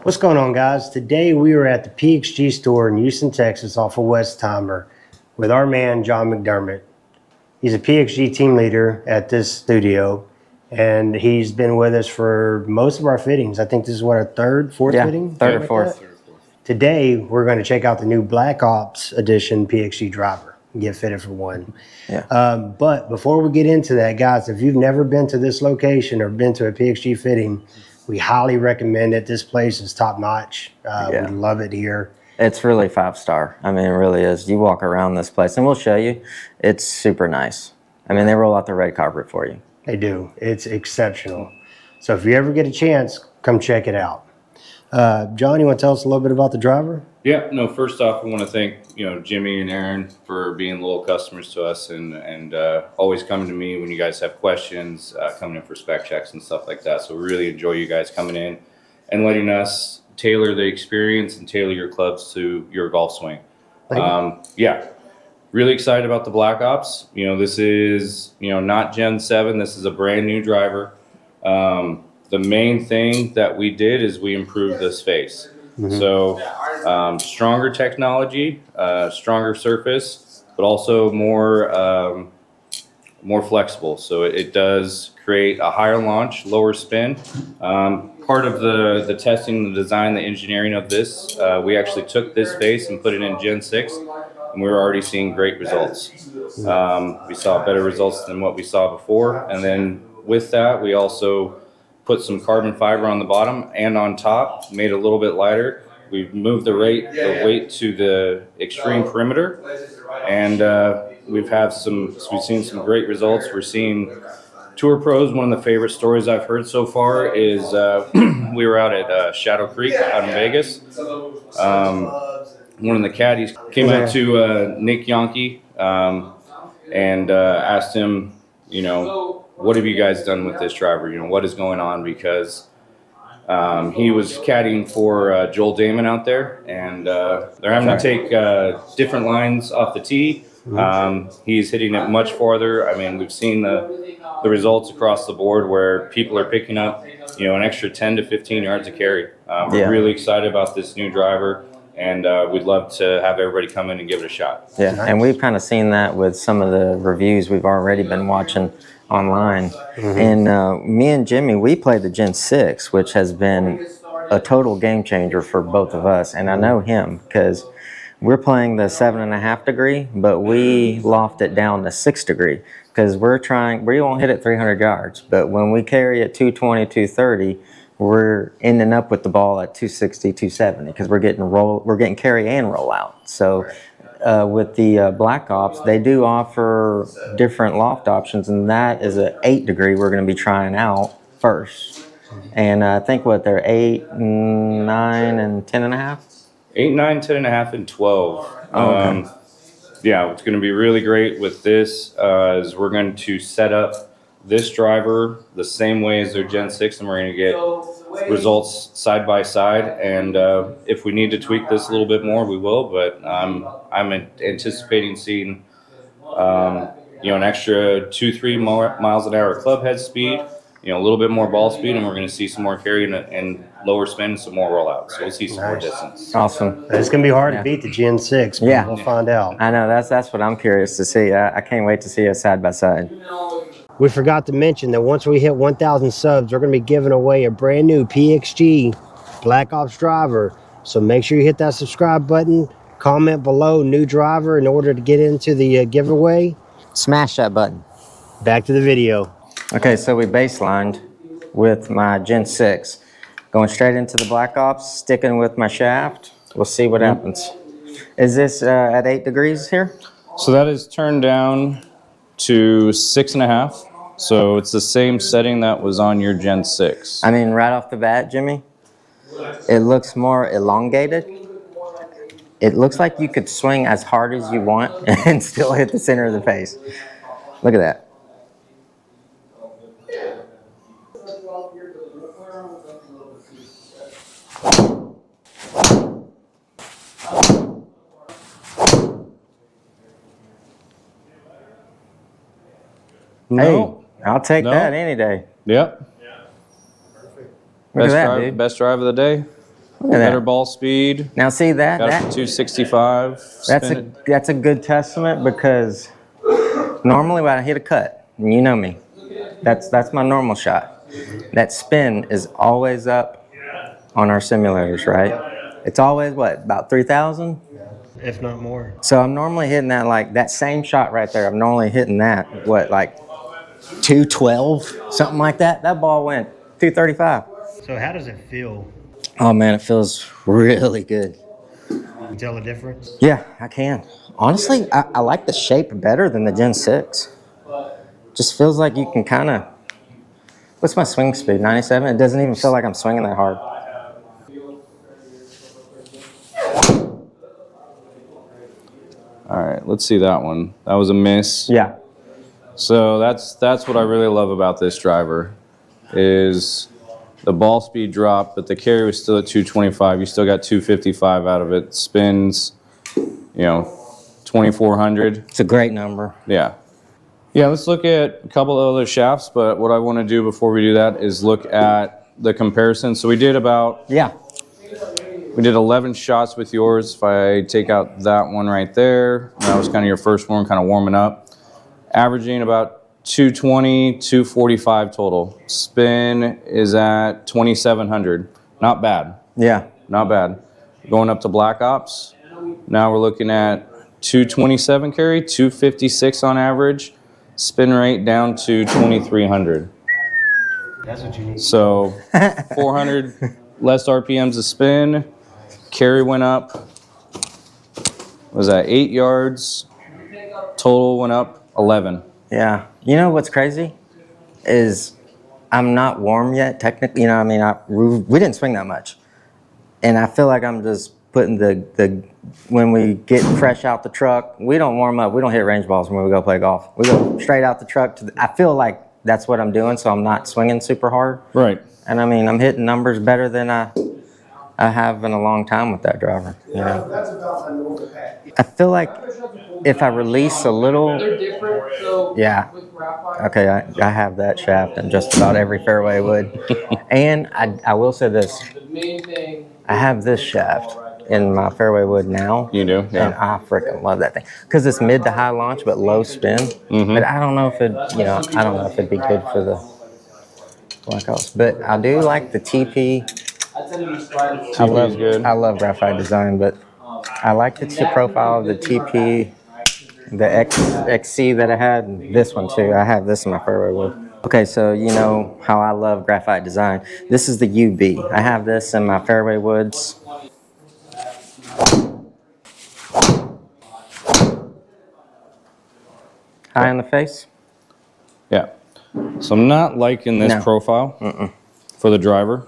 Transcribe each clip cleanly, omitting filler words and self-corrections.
What's going on, guys? Today we are at the PXG store in Houston, Texas, off of Westheimer with our man, John McDermott. He's a PXG team leader at this studio, and he's been with us for most of our fittings. I think this is what, our fourth fitting? Third or fourth. Today, we're going to check out the new Black Ops Edition PXG Driver and get fitted for one. Yeah. But before we get into that, guys, if you've never been to this location or been to a PXG fitting, we highly recommend it. This place is top notch. We love it here. It's really 5-star. I mean, it really is. You walk around this place, and we'll show you. It's super nice. I mean, they roll out the red carpet for you. They do. It's exceptional. So if you ever get a chance, come check it out. John, you want to tell us a little bit about the driver? Yeah, no, first off, I want to thank, Jimmy and Aaron for being loyal customers to us and always coming to me when you guys have questions, coming in for spec checks and stuff like that. So we really enjoy you guys coming in and letting us tailor the experience and tailor your clubs to your golf swing. Yeah, really excited about the Black Ops. This is, not Gen 7. This is a brand new driver. The main thing that we did is we improved this face. So stronger technology, stronger surface, but also more flexible. So it does create a higher launch, lower spin. Part of the testing, the design, the engineering of this, we actually took this face and put it in Gen 6, and we were already seeing great results. We saw better results than what we saw before. And then with that, we also put some carbon fiber on the bottom and on top, made it a little bit lighter. We've moved the weight to the extreme perimeter, and we've seen some great results. We're seeing tour pros. One of the favorite stories I've heard so far is we were out at Shadow Creek out in Vegas. One of the caddies came up to Nick Yonke and asked him, what have you guys done with this driver? What is going on? Because he was caddying for Joel Damon out there, and they're having to take different lines off the tee. He's hitting it much farther. I mean, we've seen the results across the board where people are picking up, an extra 10 to 15 yards of carry. We're really excited about this new driver, and we'd love to have everybody come in and give it a shot. Yeah, and we've kind of seen that with some of the reviews we've already been watching online. And me and Jimmy, we played the Gen 6, which has been a total game changer for both of us. And I know him because we're playing the 7.5 degree, but we loft it down to 6 degree because we won't hit it 300 yards. But when we carry it 220, 230, we're ending up with the ball at 260, 270 because we're getting carry and roll out. So with the Black Ops, they do offer different loft options, and that is an 8 degree we're going to be trying out first. And I think they're 8, 9, and 10.5? 8, 9, 10.5, and 12. Okay. Yeah, what's going to be really great with this is we're going to set up this driver the same way as their Gen 6, and we're going to get results side by side. And if we need to tweak this a little bit more, we will. But I'm anticipating seeing an extra 2-3 more miles an hour club head speed, a little bit more ball speed, and we're going to see some more carry and lower spin and some more rollout. So we'll see some more distance. Awesome. It's going to be hard to beat the Gen 6, but we'll find out. I know, that's what I'm curious to see. I can't wait to see us side by side. We forgot to mention that once we hit 1,000 subs, we're going to be giving away a brand new PXG Black Ops Driver. So make sure you hit that subscribe button, comment below new driver in order to get into the giveaway. Smash that button. Back to the video. Okay, so we baselined with my Gen 6. Going straight into the Black Ops, sticking with my shaft. We'll see what happens. Is this at 8 degrees here? So that is turned down to 6.5. So it's the same setting that was on your Gen 6. I mean, right off the bat, Jimmy, it looks more elongated. It looks like you could swing as hard as you want and still hit the center of the face. Look at that. No. Hey, I'll take that any day. Yep. Look at that, dude. Best drive of the day. Look at Better that. ball speed. Now see that? Got it for 265. That's a good testament because normally when I hit a cut, and you know me, that's my normal shot. That spin is always up on our simulators, right? It's always what, about 3,000? if not more. So I'm normally hitting that like that same shot right there. I'm normally hitting that what like 212, something like that. That ball went 235. So how does it feel? Oh man, it feels really good. You tell the difference? Yeah, I can. Honestly, I like the shape better than the Gen 6. Just feels like you can kind of. What's my swing speed? 97? It doesn't even feel like I'm swinging that hard. All right, let's see that one. That was a miss. Yeah. So that's what I really love about this driver is the ball speed drop, but the carry was still at 225. You still got 255 out of it. Spins, 2,400. It's a great number. Yeah. Yeah, let's look at a couple of other shafts, but what I want to do before we do that is look at the comparison. So we did 11 shots with yours. If I take out that one right there, that was kind of your first one, kind of warming up. Averaging about 220, 245 total. Spin is at 2,700. Not bad. Yeah. Not bad. Going up to Black Ops, now we're looking at 227 carry, 256 on average. Spin rate down to 2,300. That's what you need. So 400 less RPMs a spin. Carry went up. Was that 8 yards? Total went up 11. Yeah. You know what's crazy is I'm not warm yet. Technically, we didn't swing that much, and I feel like I'm just putting the when we get fresh out the truck, we don't warm up. We don't hit range balls when we go play golf. We go straight out the truck. I feel like that's what I'm doing, so I'm not swinging super hard. Right. And I'm hitting numbers better than I have in a long time with that driver. I feel like if I release a little, yeah. Okay, I have that shaft in just about every fairway wood. And I will say this, I have this shaft in my fairway wood now. You do? Yeah. And I freaking love that thing. Because it's mid to high launch, but low spin. Mm-hmm. But I don't know if it'd be good for the Black Ops. But I do like the TP. I love graphite design, but I like the profile of the TP, the XC that I had, and this one too. I have this in my fairway wood. Okay, so you know how I love graphite design. This is the UB. I have this in my fairway woods. High in the face? Yeah. So I'm not liking this profile for the driver.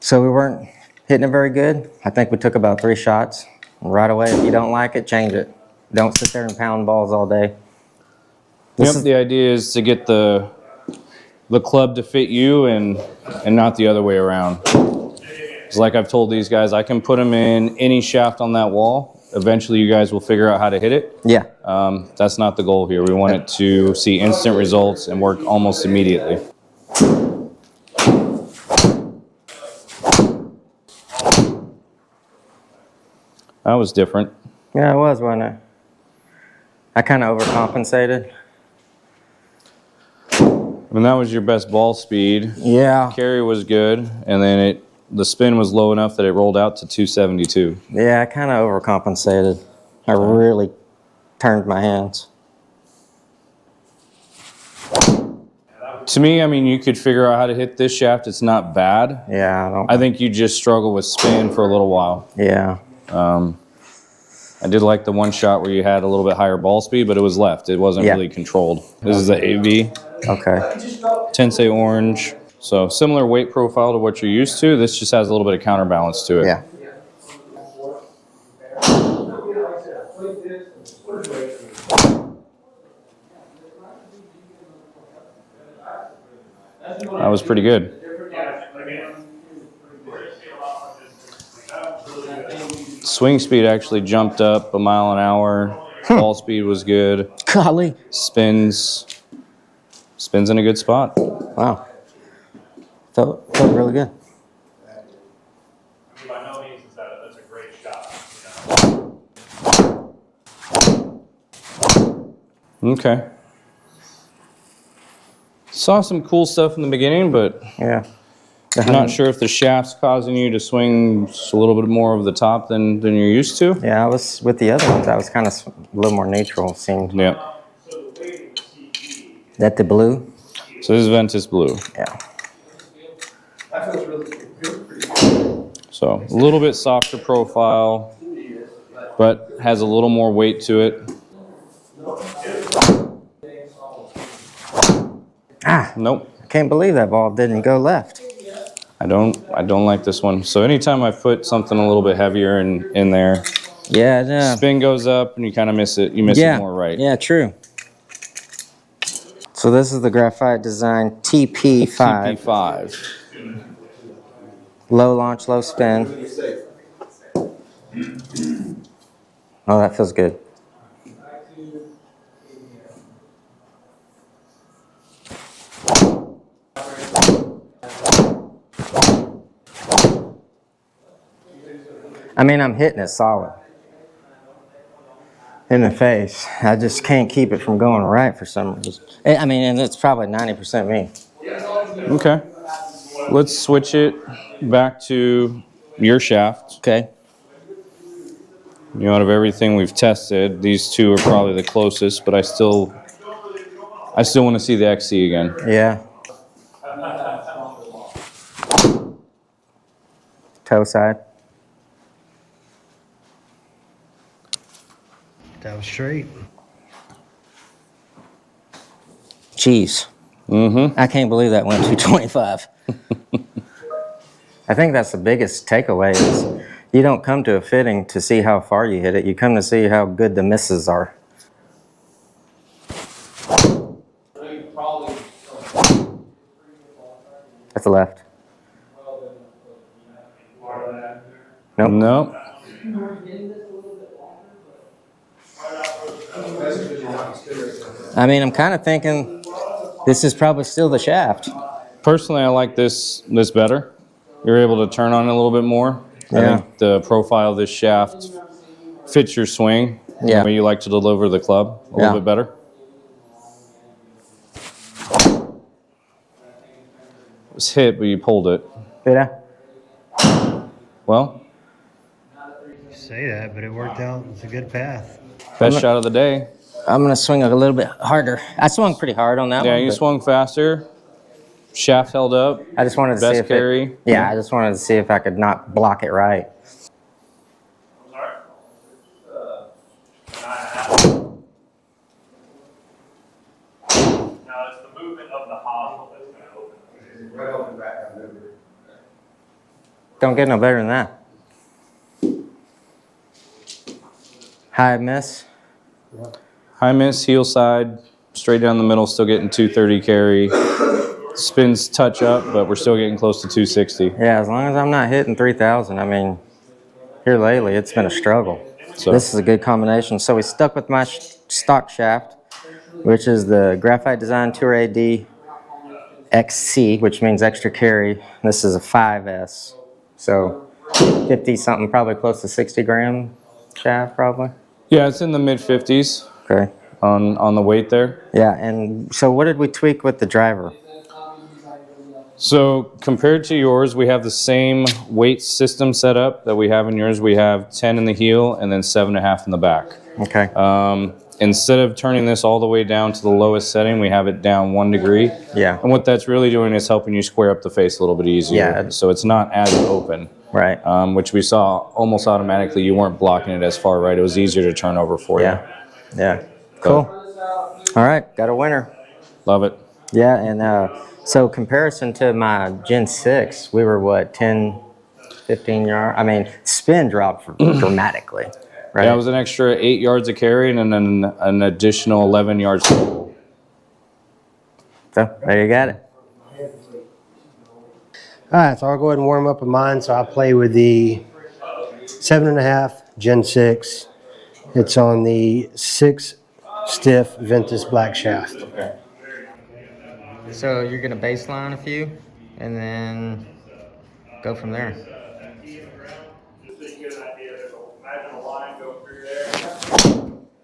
So we weren't hitting it very good. I think we took about 3 shots. Right away, if you don't like it, change it. Don't sit there and pound balls all day. The idea is to get the club to fit you and not the other way around. It's like I've told these guys, I can put them in any shaft on that wall. Eventually, you guys will figure out how to hit it. Yeah. That's not the goal here. We want it to see instant results and work almost immediately. That was different. Yeah, it was, wasn't it? I kind of overcompensated. I mean, that was your best ball speed. Yeah. Carry was good, and then the spin was low enough that it rolled out to 272. Yeah, I kind of overcompensated. I really turned my hands. To me, I mean, you could figure out how to hit this shaft. It's not bad. Yeah, I think you just struggle with spin for a little while. Yeah. I did like the one shot where you had a little bit higher ball speed, but it was left. It wasn't really controlled. This is the AV. Okay. Tensei orange. So similar weight profile to what you're used to. This just has a little bit of counterbalance to it. Yeah. That was pretty good. Swing speed actually jumped up a mile an hour. Ball speed was good. Golly. Spins in a good spot. Wow. Felt really good. Okay. Saw some cool stuff in the beginning, but Yeah. I'm not sure if the shaft's causing you to swing just a little bit more over the top than you're used to. Yeah, I was with the other ones. I was kind of a little more neutral. Seemed Yeah. that the blue. So this is Ventus Blue. Yeah. So a little bit softer profile, but has a little more weight to it. Ah, Nope. I can't believe that ball didn't go left. I don't like this one. So anytime I put something a little bit heavier in there, Yeah, no. spin goes up and you kind of miss it. You miss it more right. Yeah, true. So this is the Graphite Design TP5. TP5. Low launch, low spin. Oh, that feels good. I mean, I'm hitting it solid in the face. I just can't keep it from going right for some reason. I mean, and it's probably 90% me. Okay. Let's switch it back to your shaft. Okay. You know, out of everything we've tested, these two are probably the closest, but I still want to see the XC again. Yeah. Toe side. That was straight. Jeez. Mm-hmm. I can't believe that went 225. I think that's the biggest takeaway is you don't come to a fitting to see how far you hit it. You come to see how good the misses are. That's the left. Nope. Nope. I mean, I'm kind of thinking this is probably still the shaft. Personally, I like this better. You're able to turn on it a little bit more. Yeah. I think the profile of this shaft fits your swing. Yeah. The way you like to deliver the club a little bit better. It was hit, but you pulled it. Did I? Well, You say that, but it worked out. It's a good path. best shot of the day. I'm going to swing a little bit harder. I swung pretty hard on that one. Yeah, you but swung faster. Shaft held up. I just wanted to see Best if carry. I just wanted to see if I could not block it right. Now it's the movement of the hosel that's going to open. Right open back on the Don't get no better than that. High miss. High miss, heel side, straight down the middle, still getting 230 carry. Spins touch up, but we're still getting close to 260. Yeah, as long as I'm not hitting 3,000. I mean, here lately it's been a struggle. So This is a good combination. So we stuck with my stock shaft, which is the Graphite Design Tour AD XC, which means extra carry. This is a 5S. So 50 something, probably close to 60 gram shaft probably. yeah, it's in the mid 50s Okay. on the weight there. Yeah, and so what did we tweak with the driver? So compared to yours, we have the same weight system set up that we have in yours. We have 10 in the heel and then 7.5 in the back. Okay. Instead of turning this all the way down to the lowest setting, we have it down 1 degree. Yeah. And what that's really doing is helping you square up the face a little bit easier. Yeah. So it's not as open. Right. Which we saw almost automatically. You weren't blocking it as far right. It was easier to turn over for Yeah. Yeah. Cool. All right. Got a winner. you. Love it. Yeah. And so comparison to my Gen 6, we were what, 10, 15 yards? I mean, spin dropped dramatically. Right. Yeah, it was an extra 8 yards of carry and then an additional 11 yards. So there you got it. All right, so I'll go ahead and warm up with mine. So I play with the 7.5 Gen 6. It's on the 6 stiff Ventus black shaft. So you're going to baseline a few and then go from there. Just to get an idea, imagine a line go through there.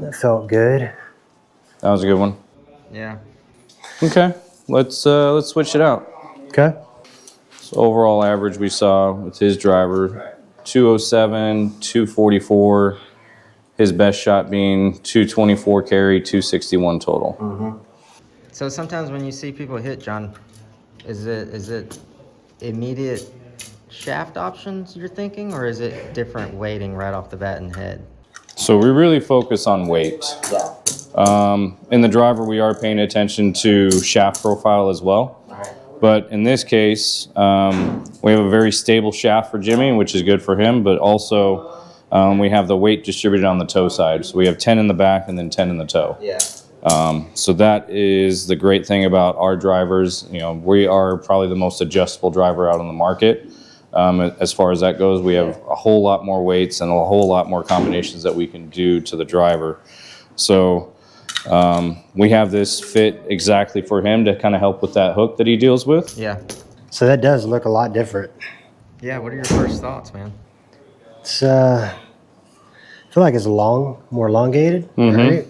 That felt good. That was a good one. Yeah. Okay, let's switch it out. Okay. So overall average we saw with his driver, 207, 244. His best shot being 224 carry, 261 total. So sometimes when you see people hit, John, is it immediate shaft options you're thinking, or is it different weighting right off the bat and head? So we really focus on weight. In the driver, we are paying attention to shaft profile as well. But in this case, we have a very stable shaft for Jimmy, which is good for him, but also we have the weight distributed on the toe side. So we have 10 in the back and then 10 in the toe. Yeah. So that is the great thing about our drivers. You know, we are probably the most adjustable driver out on the market. As far as that goes, we have a whole lot more weights and a whole lot more combinations that we can do to the driver. So we have this fit exactly for him to kind of help with that hook that he deals with. Yeah. So that does look a lot different. Yeah. What are your first thoughts, man? It's I feel like it's more elongated, right?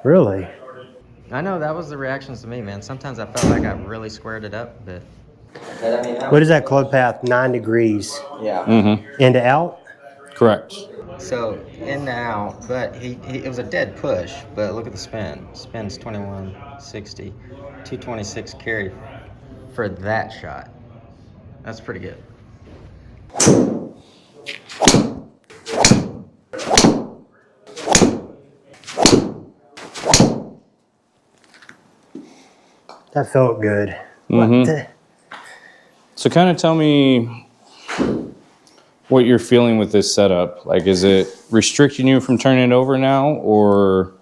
Really? I know that was the reactions to me, man. Sometimes I felt like I really squared it up, but I mean, What is that club path? 9 degrees. yeah. In to out? Correct. So in and out, but it was a dead push. But look at the spin. Spin's 2160, 226 carry for that shot. That's pretty good. That felt good. So kind of tell me what you're feeling with this setup. Like, is it restricting you from turning it over now, or?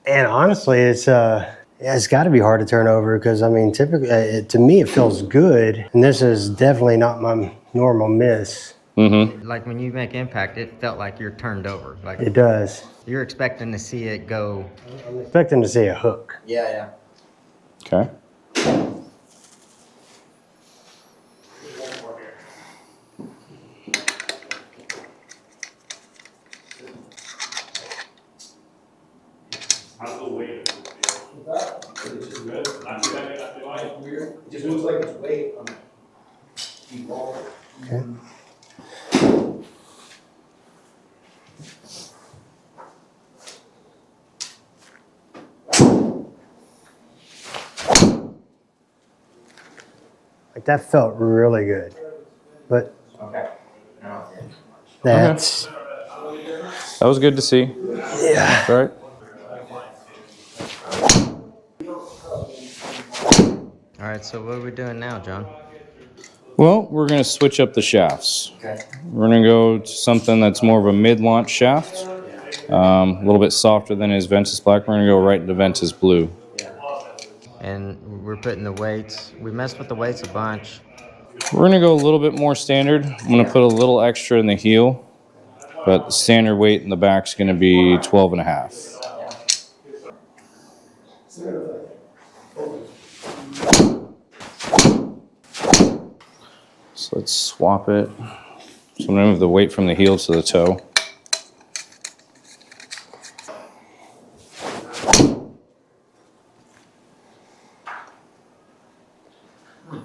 And honestly, it's got to be hard to turn over because I mean, typically to me it feels good, and this is definitely not my normal miss. Like when you make impact, it felt like you're turned over. Like It does. you're expecting to see it go. I'm expecting to see a hook. Yeah. Okay. How's the weight? It's just good. I feel like weird. It just looks like it's weight on the ball. Okay. Like that felt really good, but that's That was good to see. yeah. Right. All right. So what are we doing now, John? Well, we're going to switch up the shafts. Okay. We're going to go to something that's more of a mid-launch shaft, a little bit softer than his Ventus Black. We're going to go right into Ventus Blue. And we're putting the weights. We messed with the weights a bunch. We're going to go a little bit more standard. I'm going to put a little extra in the heel, but the standard weight in the back is going to be 12 and a half. So let's swap it. So I'm going to move the weight from the heel to the toe.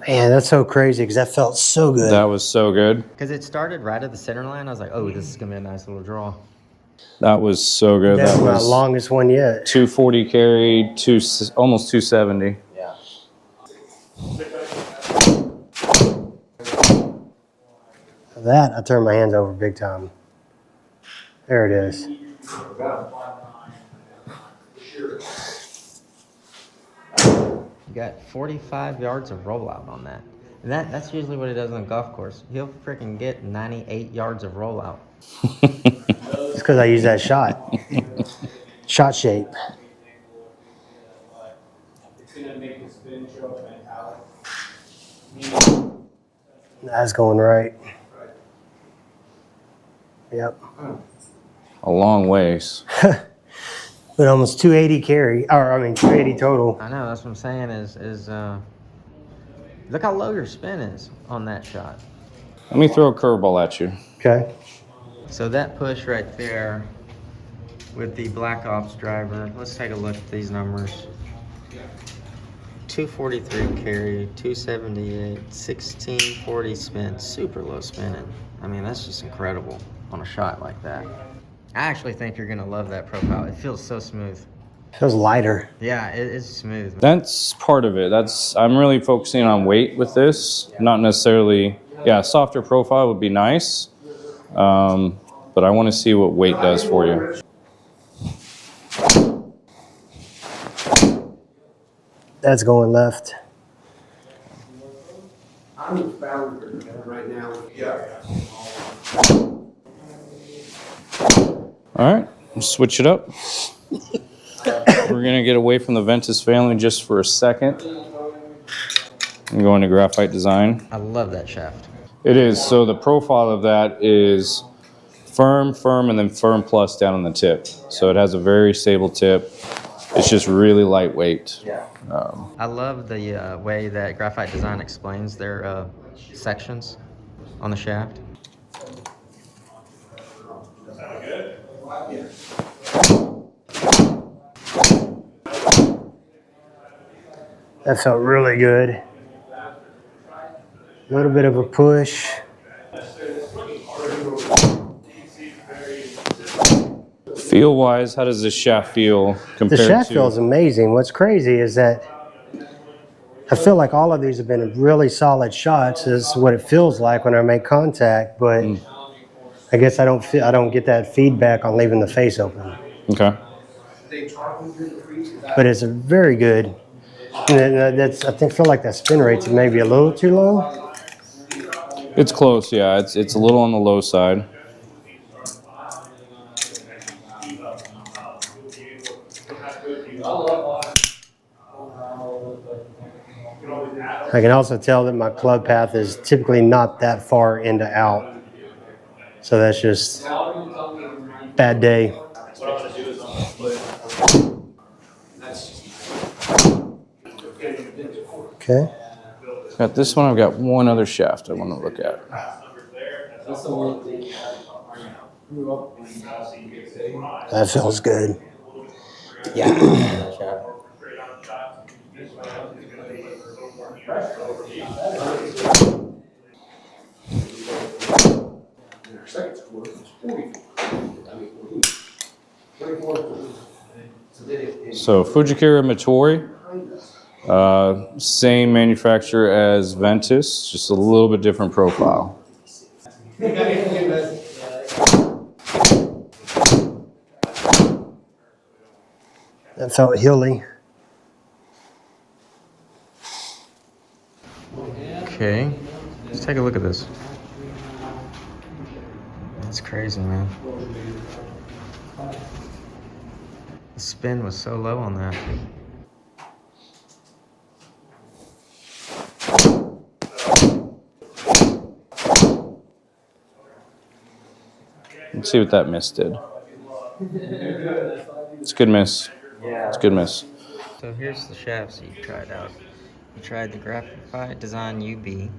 Man, that's so crazy because that felt so good. That was so good. Because it started right at the center line. I was like, oh, this is going to be a nice little draw. That was so good. That's That my was longest one yet. 240 carry, almost 270. Yeah. That I turned my hands over big time. There it is. You got 45 yards of rollout on that. And that's usually what he does on a golf course. He'll freaking get 98 yards of rollout. It's because I use that shot. Shot shape. It's gonna make the spin show up metallic. That's going right. Yep. A long ways. But almost 280 carry, or I mean 280 total. I know, that's what I'm saying look how low your spin is on that shot. Let me throw a curveball at you. Okay. So that push right there with the Black Ops driver, let's take a look at these numbers. 243 carry, 278, 1640 spin, super low spinning. I mean, that's just incredible on a shot like that. I actually think you're gonna love that profile. It feels so smooth. Feels lighter. Yeah, it's smooth. That's part of it. I'm really focusing on weight with this, not necessarily. Yeah, softer profile would be nice, but I want to see what weight does for you. That's going left. I'm in founder right now. Yeah. All right, let's switch it up. We're gonna get away from the Ventus family just for a second. I'm going to graphite design. I love that shaft. It is, so the profile of that is firm, and then firm plus down on the tip. So it has a very stable tip. It's just really lightweight. I love the way that Graphite Design explains their sections on the shaft. That felt really good. A little bit of a push. Feel wise, how does this shaft feel compared The shaft to? feels amazing. What's crazy is that I feel like all of these have been really solid shots. Is what it feels like when I make contact, but I guess I don't get that feedback on leaving the face open. Okay. But it's a very good. And I feel like that spin rate's maybe a little too low. It's close, yeah. It's a little on the low side. I can also tell that my club path is typically not that far into out. So that's just bad day. Okay. Got this one. I've got one other shaft I want to look at. That feels good. Yeah. So Fujikura Matori, same manufacturer as Ventus, just a little bit different profile. That felt hilly. Okay, let's take a look at this. That's crazy, man. The spin was so low on that. Let's see what that miss did. It's a good miss. It's a good miss. So here's the shafts you tried out. You tried the Graphite Design UB,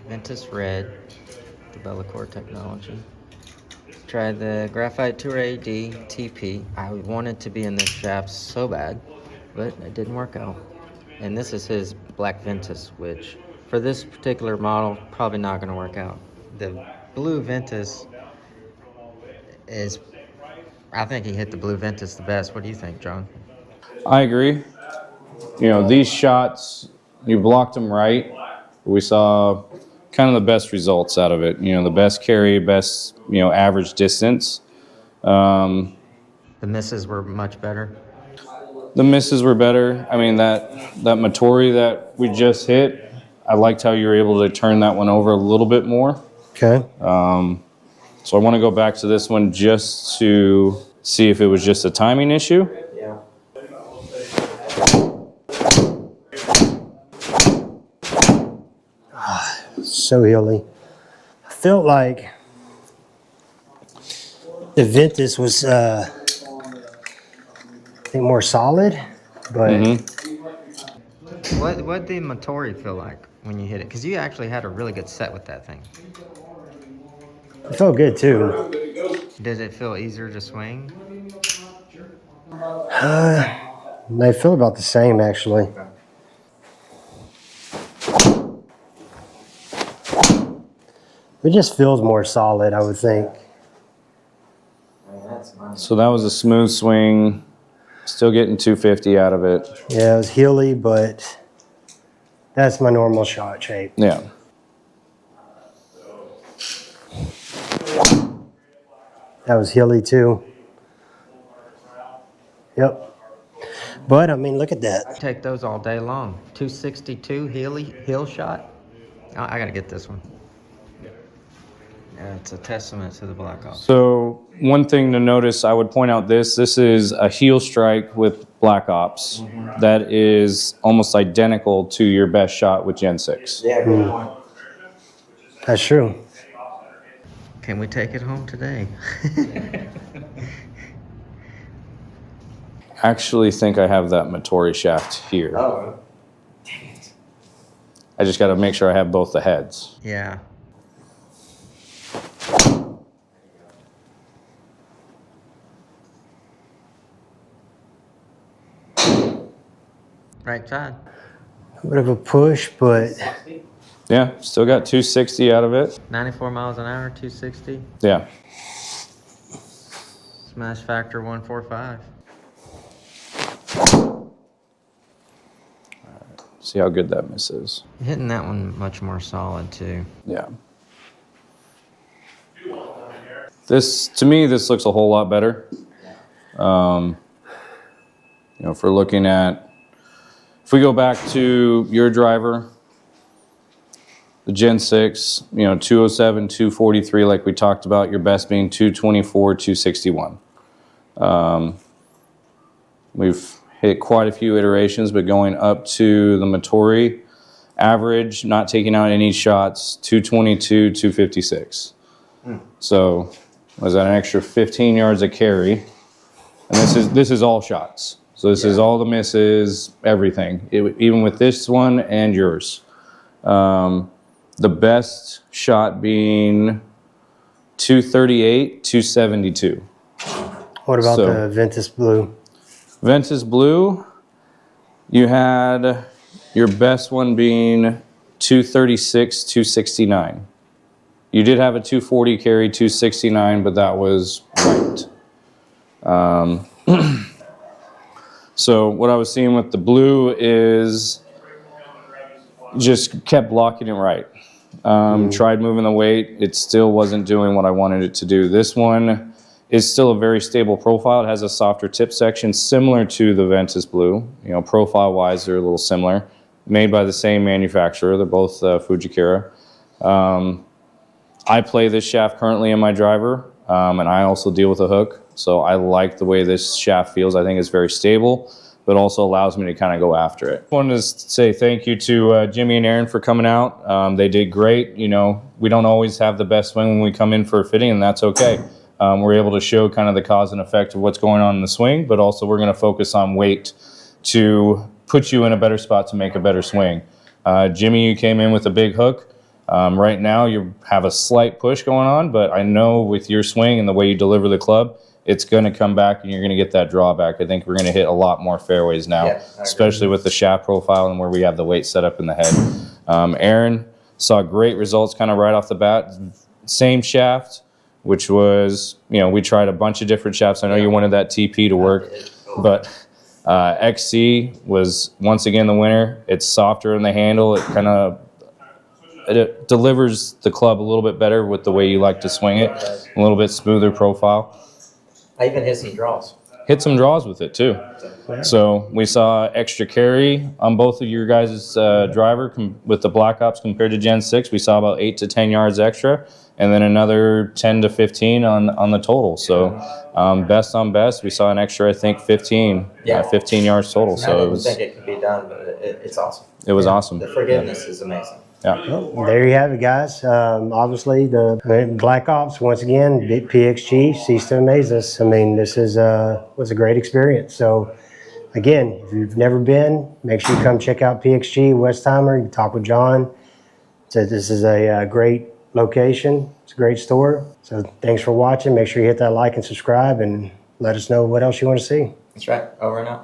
Ventus Red, the Bellicor technology. Tried the Graphite Tour AD TP. I wanted to be in this shaft so bad, but it didn't work out. And this is his Black Ventus, which for this particular model, probably not going to work out. The blue Ventus is, I think he hit the blue Ventus the best. What do you think, John? I agree. You know, these shots, you blocked them right. We saw kind of the best results out of it. You know, the best carry, best, average distance. The misses were much better. The misses were better. I mean, that Matori that we just hit, I liked how you were able to turn that one over a little bit more. Okay. So I want to go back to this one just to see if it was just a timing issue. Yeah. So hilly. I felt like the Ventus was think more solid, but What did Motori feel like when you hit it? Because you actually had a really good set with that thing. it felt good too. Did it feel easier to swing? They feel about the same actually. It just feels more solid, I would think. So that was a smooth swing. Still getting 250 out of it. Yeah, it was heely, but that's my normal shot shape. Yeah. That was heely too. Yep. But I mean, look at that. I take those all day long. 262 heel shot. I gotta get this one. Yeah, it's a testament to the Black Ops. So one thing to notice, I would point out this is a heel strike with Black Ops. That is almost identical to your best shot with Gen 6. Yeah, good point. That's true. Can we take it home today? Actually think I have that Motori shaft here. Oh. I just got to make sure I have both the heads. Yeah. Right side. A bit of a push, but Yeah, still got 260 out of it. 94 miles an hour, 260. Yeah. Smash factor 145. See how good that misses. Hitting that one much more solid too. Yeah. To me, this looks a whole lot better. If we're looking at, if we go back to your driver, the Gen 6, 207, 243, like we talked about, your best being 224, 261. We've hit quite a few iterations, but going up to the Motori average, not taking out any shots, 222, 256. So was that an extra 15 yards of carry? And this is all shots. So this is all the misses, everything, even with this one and yours. The best shot being 238, 272. what about So- the Ventus Blue? Ventus Blue, you had your best one being 236, 269. You did have a 240 carry, 269, but that was right. So what I was seeing with the blue is just kept blocking it right. Tried moving the weight. It still wasn't doing what I wanted it to do. This one is still a very stable profile. It has a softer tip section similar to the Ventus Blue. Profile-wise, they're a little similar. Made by the same manufacturer. They're both Fujikura. I play this shaft currently in my driver, and I also deal with a hook. So I like the way this shaft feels. I think it's very stable, but also allows me to kind of go after it. I wanted to say thank you to Jimmy and Aaron for coming out. They did great. We don't always have the best swing when we come in for a fitting, and that's okay. We're able to show kind of the cause and effect of what's going on in the swing, but also we're going to focus on weight to put you in a better spot to make a better swing. Jimmy, you came in with a big hook. Right now you have a slight push going on, but I know with your swing and the way you deliver the club, it's going to come back and you're going to get that drawback. I think we're going to hit a lot more fairways now, especially with the shaft profile and where we have the weight set up in the head. Aaron saw great results kind of right off the bat. Same shaft, which was, we tried a bunch of different shafts. I know you wanted that TP to work, but XC was once again the winner. It's softer in the handle. It delivers the club a little bit better with the way you like to swing it. A little bit smoother profile. I even hit some draws. Hit some draws with it too. So we saw extra carry on both of your guys' driver with the Black Ops compared to Gen 6. We saw about 8 to 10 yards extra, and then another 10 to 15 on the total. So best on best, we saw an extra, I think, 15 yards total. So I didn't think it could be done, but it's awesome. It was awesome. The forgiveness is amazing. Yeah. Well, there you have it, guys. Obviously, the Black Ops, once again, big PXG, ceased to amaze us. I mean, this was a great experience. So, again, if you've never been, make sure you come check out PXG Westheimer. You can talk with John. So this is a great location. It's a great store. So thanks for watching. Make sure you hit that like and subscribe and let us know what else you want to see. That's right. Over and out.